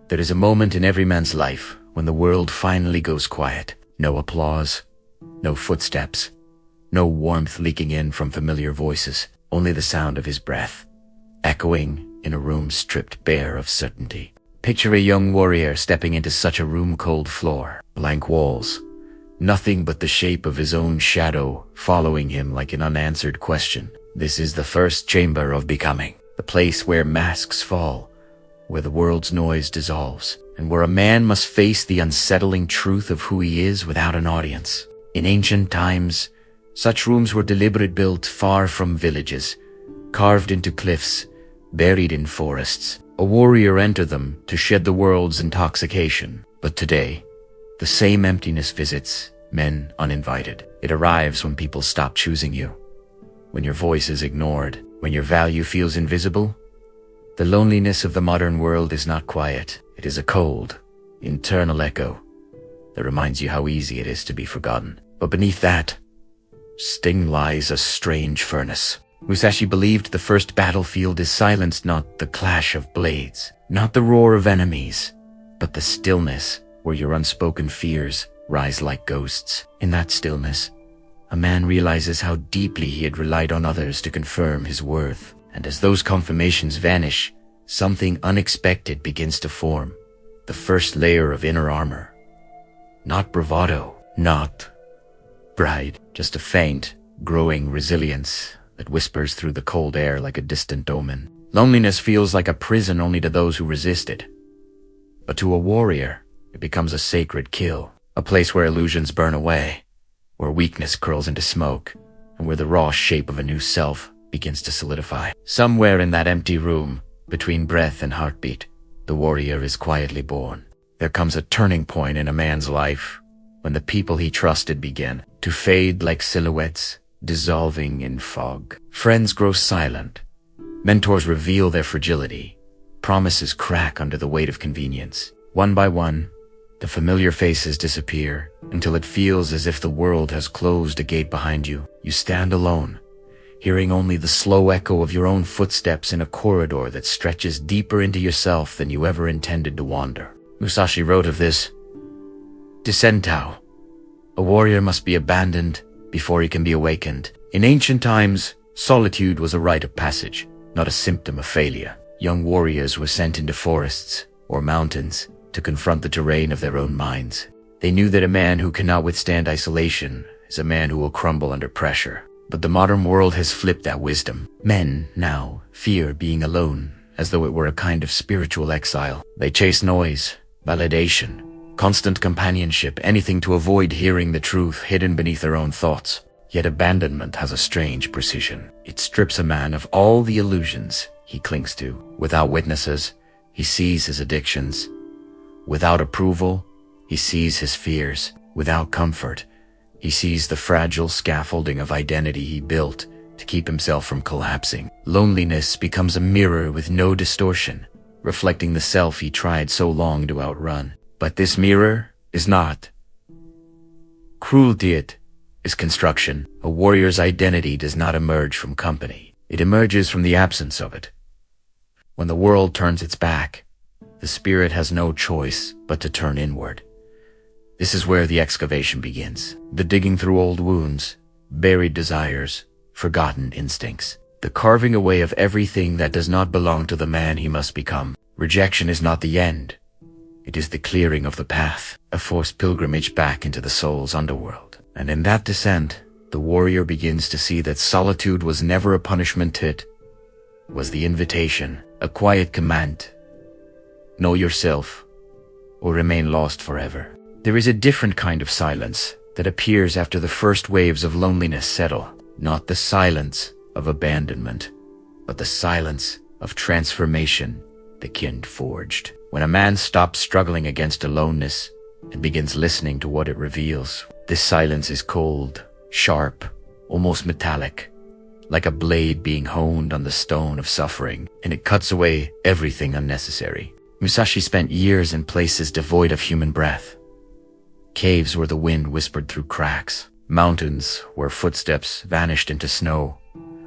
There is a moment in every man's life when the world finally goes quiet. No applause, no footsteps, no warmth leaking in from familiar voices, only the sound of his breath, echoing in a room stripped bare of certainty. Picture a young warrior stepping into such a room, cold floor, blank walls, nothing but the shape of his own shadow following him like an unanswered question. This is the first chamber of becoming, the place where masks fall, where the world's noise dissolves, and where a man must face the unsettling truth of who he is without an audience. In ancient times, such rooms were deliberately built far from villages, carved into cliffs, buried in forests. A warrior entered them to shed the world's intoxication. But today, the same emptiness visits men uninvited. It arrives when people stop choosing you, when your voice is ignored, when your value feels invisible. The loneliness of the modern world is not quiet. It is a cold, internal echo that reminds you how easy it is to be forgotten. But beneath that sting lies a strange furnace. Musashi believed the first battlefield is silence, not the clash of blades, not the roar of enemies, but the stillness where your unspoken fears rise like ghosts. In that stillness, a man realizes how deeply he had relied on others to confirm his worth. And as those confirmations vanish, something unexpected begins to form. The first layer of inner armor. Not bravado, not pride, just a faint, growing resilience that whispers through the cold air like a distant omen. Loneliness feels like a prison only to those who resist it. But to a warrior, it becomes a sacred kill, a place where illusions burn away, where weakness curls into smoke, and where the raw shape of a new self begins to solidify. Somewhere in that empty room, between breath and heartbeat, the warrior is quietly born. There comes a turning point in a man's life when the people he trusted begin to fade like silhouettes, dissolving in fog. Friends grow silent. Mentors reveal their fragility. Promises crack under the weight of convenience. One by one, the familiar faces disappear until it feels as if the world has closed a gate behind you. You stand alone, hearing only the slow echo of your own footsteps in a corridor that stretches deeper into yourself than you ever intended to wander. Musashi wrote of this: Descentao. A warrior must be abandoned before he can be awakened. In ancient times, solitude was a rite of passage, not a symptom of failure. Young warriors were sent into forests or mountains to confront the terrain of their own minds. They knew that a man who cannot withstand isolation is a man who will crumble under pressure. But the modern world has flipped that wisdom. Men now fear being alone, as though it were a kind of spiritual exile. They chase noise, validation, constant companionship, anything to avoid hearing the truth hidden beneath their own thoughts. Yet abandonment has a strange precision. It strips a man of all the illusions he clings to. Without witnesses, he sees his addictions. Without approval, he sees his fears. Without comfort, he sees the fragile scaffolding of identity he built to keep himself from collapsing. Loneliness becomes a mirror with no distortion, reflecting the self he tried so long to outrun. But this mirror is not cruelty, it is construction. A warrior's identity does not emerge from company. It emerges from the absence of it. When the world turns its back, the spirit has no choice but to turn inward. This is where the excavation begins. The digging through old wounds, buried desires, forgotten instincts. The carving away of everything that does not belong to the man he must become. Rejection is not the end. It is the clearing of the path, a forced pilgrimage back into the soul's underworld. And in that descent, the warrior begins to see that solitude was never a punishment, it was the invitation, a quiet command. Know yourself, or remain lost forever. There is a different kind of silence that appears after the first waves of loneliness settle. Not the silence of abandonment, but the silence of transformation the kind forged. When a man stops struggling against aloneness and begins listening to what it reveals, this silence is cold, sharp, almost metallic, like a blade being honed on the stone of suffering, and it cuts away everything unnecessary. Musashi spent years in places devoid of human breath. Caves where the wind whispered through cracks, mountains where footsteps vanished into snow,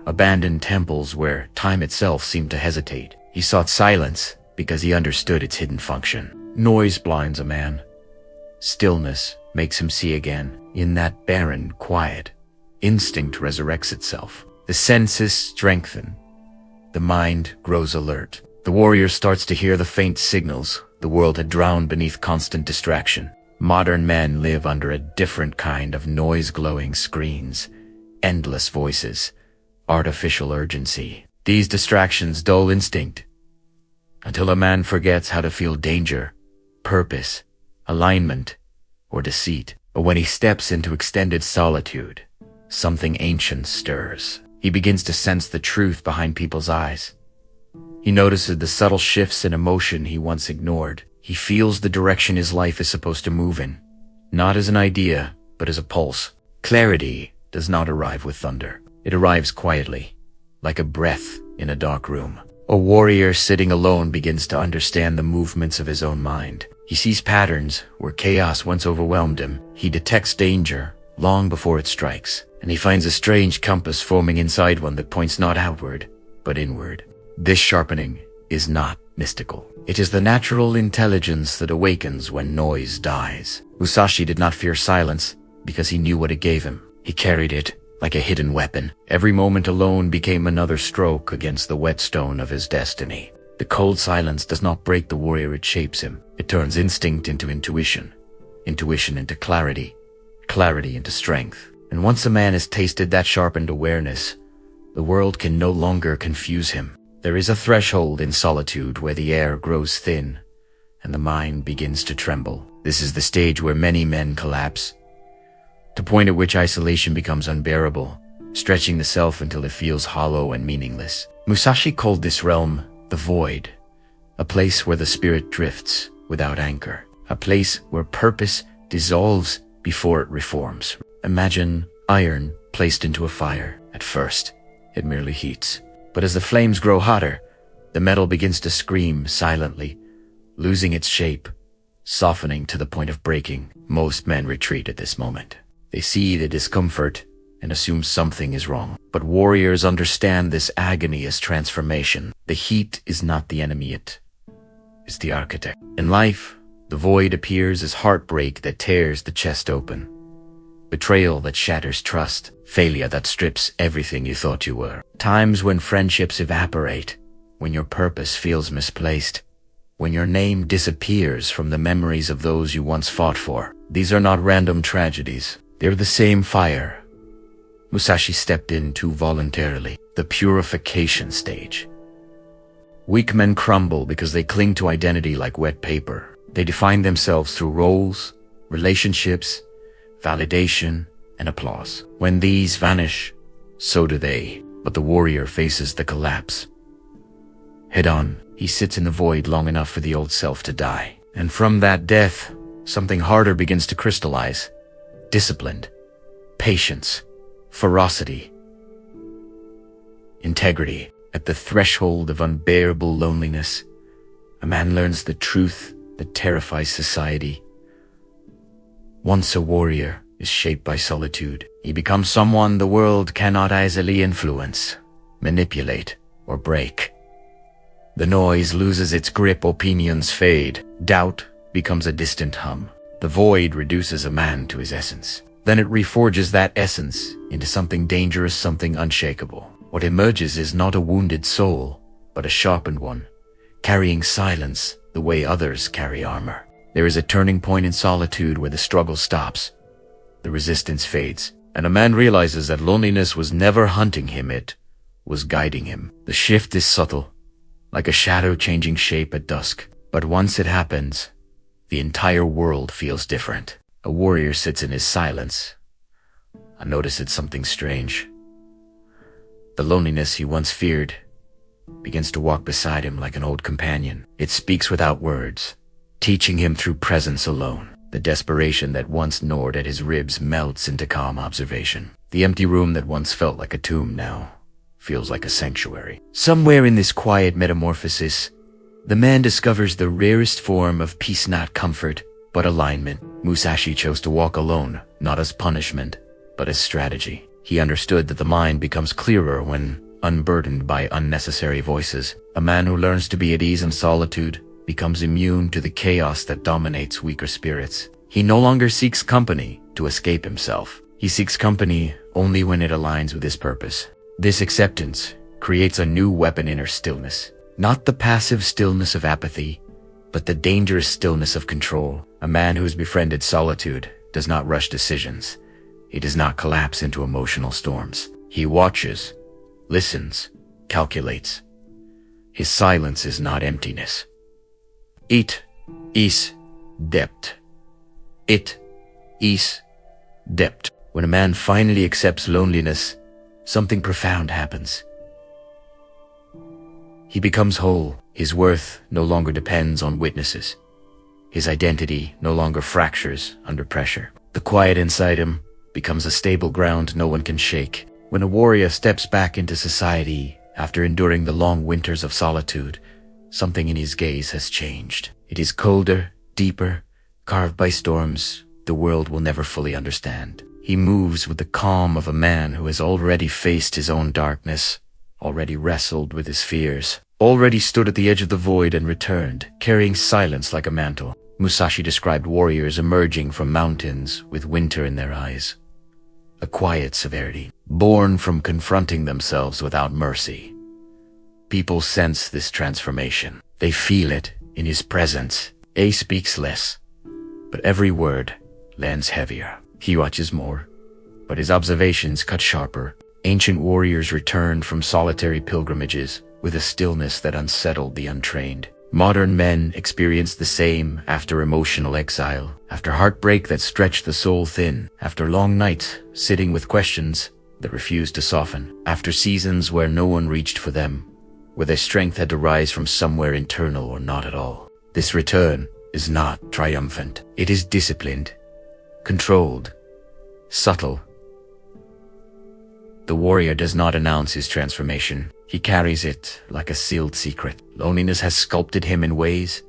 abandoned temples where time itself seemed to hesitate. He sought silence because he understood its hidden function. Noise blinds a man. Stillness makes him see again. In that barren quiet, instinct resurrects itself. The senses strengthen. The mind grows alert. The warrior starts to hear the faint signals the world had drowned beneath constant distraction. Modern men live under a different kind of noise-glowing screens, endless voices, artificial urgency. These distractions dull instinct until a man forgets how to feel danger, purpose, alignment, or deceit. But when he steps into extended solitude, something ancient stirs. He begins to sense the truth behind people's eyes. He notices the subtle shifts in emotion he once ignored. He feels the direction his life is supposed to move in, not as an idea, but as a pulse. Clarity does not arrive with thunder. It arrives quietly, like a breath in a dark room. A warrior sitting alone begins to understand the movements of his own mind. He sees patterns where chaos once overwhelmed him. He detects danger long before it strikes, and he finds a strange compass forming inside one that points not outward, but inward. This sharpening is not mystical. It is the natural intelligence that awakens when noise dies. Musashi did not fear silence because he knew what it gave him. He carried it like a hidden weapon. Every moment alone became another stroke against the whetstone of his destiny. The cold silence does not break the warrior, it shapes him. It turns instinct into intuition, intuition into clarity, clarity into strength. And once a man has tasted that sharpened awareness, the world can no longer confuse him. There is a threshold in solitude where the air grows thin and the mind begins to tremble. This is the stage where many men collapse, the point at which isolation becomes unbearable, stretching the self until it feels hollow and meaningless. Musashi called this realm the void, a place where the spirit drifts without anchor, a place where purpose dissolves before it reforms. Imagine iron placed into a fire. At first, it merely heats. But as the flames grow hotter, the metal begins to scream silently, losing its shape, softening to the point of breaking. Most men retreat at this moment. They see the discomfort and assume something is wrong. But warriors understand this agony as transformation. The heat is not the enemy, it is the architect. In life, the void appears as heartbreak that tears the chest open, betrayal that shatters trust, failure that strips everything you thought you were. Times when friendships evaporate, when your purpose feels misplaced, when your name disappears from the memories of those you once fought for. These are not random tragedies. They're the same fire Musashi stepped into voluntarily, the purification stage. Weak men crumble because they cling to identity like wet paper. They define themselves through roles, relationships, validation, and applause. When these vanish, so do they. But the warrior faces the collapse. Head on, he sits in the void long enough for the old self to die. And from that death, something harder begins to crystallize. Discipline, patience, ferocity, integrity. At the threshold of unbearable loneliness, a man learns the truth that terrifies society. Once a warrior is shaped by solitude, he becomes someone the world cannot easily influence, manipulate, or break. The noise loses its grip, opinions fade, doubt becomes a distant hum. The void reduces a man to his essence. Then it reforges that essence into something dangerous, something unshakable. What emerges is not a wounded soul, but a sharpened one, carrying silence the way others carry armor. There is a turning point in solitude where the struggle stops, the resistance fades, and a man realizes that loneliness was never hunting him, it was guiding him. The shift is subtle, like a shadow changing shape at dusk. But once it happens, the entire world feels different. A warrior sits in his silence. I notice it's something strange. The loneliness he once feared begins to walk beside him like an old companion. It speaks without words, teaching him through presence alone. The desperation that once gnawed at his ribs melts into calm observation. The empty room that once felt like a tomb now feels like a sanctuary. Somewhere in this quiet metamorphosis, the man discovers the rarest form of peace, not comfort, but alignment. Musashi chose to walk alone, not as punishment, but as strategy. He understood that the mind becomes clearer when unburdened by unnecessary voices. A man who learns to be at ease in solitude becomes immune to the chaos that dominates weaker spirits. He no longer seeks company to escape himself. He seeks company only when it aligns with his purpose. This acceptance creates a new weapon: inner stillness. Not the passive stillness of apathy, but the dangerous stillness of control. A man who has befriended solitude does not rush decisions. He does not collapse into emotional storms. He watches, listens, calculates. His silence is not emptiness. It is depth. It is depth. When a man finally accepts loneliness, something profound happens. He becomes whole. His worth no longer depends on witnesses. His identity no longer fractures under pressure. The quiet inside him becomes a stable ground no one can shake. When a warrior steps back into society after enduring the long winters of solitude, something in his gaze has changed. It is colder, deeper, carved by storms the world will never fully understand. He moves with the calm of a man who has already faced his own darkness, already wrestled with his fears, already stood at the edge of the void and returned, carrying silence like a mantle. Musashi described warriors emerging from mountains with winter in their eyes, a quiet severity, born from confronting themselves without mercy. People sense this transformation. They feel it in his presence. A speaks less, but every word lands heavier. He watches more, but his observations cut sharper. Ancient warriors returned from solitary pilgrimages with a stillness that unsettled the untrained. Modern men experience the same after emotional exile, after heartbreak that stretched the soul thin, after long nights sitting with questions that refused to soften, after seasons where no one reached for them, where their strength had to rise from somewhere internal or not at all. This return is not triumphant. It is disciplined, controlled, subtle. The warrior does not announce his transformation. He carries it like a sealed secret. Loneliness has sculpted him in ways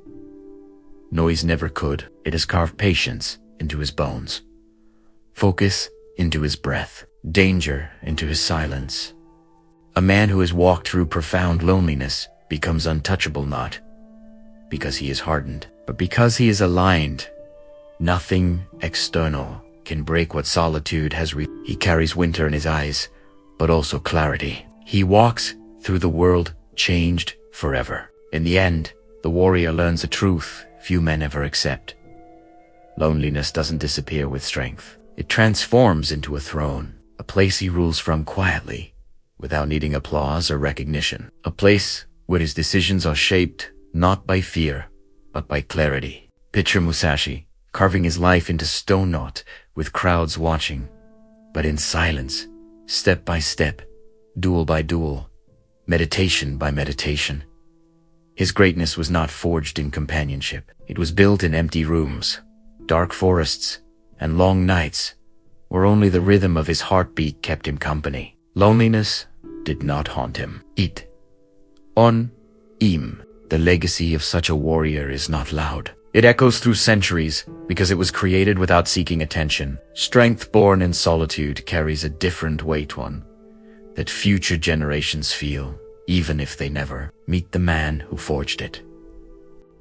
noise never could. It has carved patience into his bones, focus into his breath, danger into his silence. A man who has walked through profound loneliness becomes untouchable, not because he is hardened, but because he is aligned. Nothing external can break what solitude has He carries winter in his eyes, but also clarity. He walks through the world changed forever. In the end, the warrior learns a truth few men ever accept. Loneliness doesn't disappear with strength. It transforms into a throne, a place he rules from quietly, without needing applause or recognition. A place where his decisions are shaped not by fear, but by clarity. Picture Musashi carving his life into stone, not with crowds watching, but in silence, step by step, duel by duel, meditation by meditation. His greatness was not forged in companionship. It was built in empty rooms, dark forests, and long nights where only the rhythm of his heartbeat kept him company. Loneliness did not haunt him. It on im. The legacy of such a warrior is not loud. It echoes through centuries because it was created without seeking attention. Strength born in solitude carries a different weight, one that future generations feel, even if they never meet the man who forged it.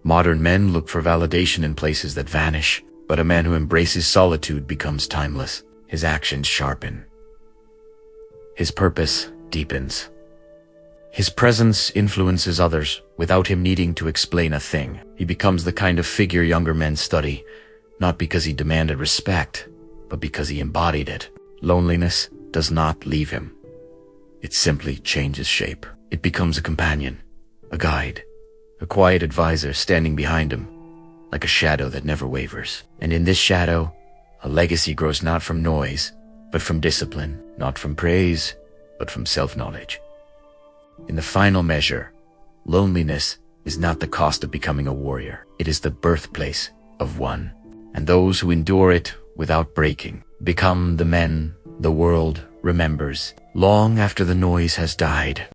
Modern men look for validation in places that vanish, but a man who embraces solitude becomes timeless. His actions sharpen. His purpose deepens. His presence influences others without him needing to explain a thing. He becomes the kind of figure younger men study, not because he demanded respect, but because he embodied it. Loneliness does not leave him. It simply changes shape. It becomes a companion, a guide, a quiet advisor standing behind him, like a shadow that never wavers. And in this shadow, a legacy grows not from noise, but from discipline, not from praise, but from self-knowledge. In the final measure, loneliness is not the cost of becoming a warrior. It is the birthplace of one. And those who endure it without breaking become the men the world remembers long after the noise has died.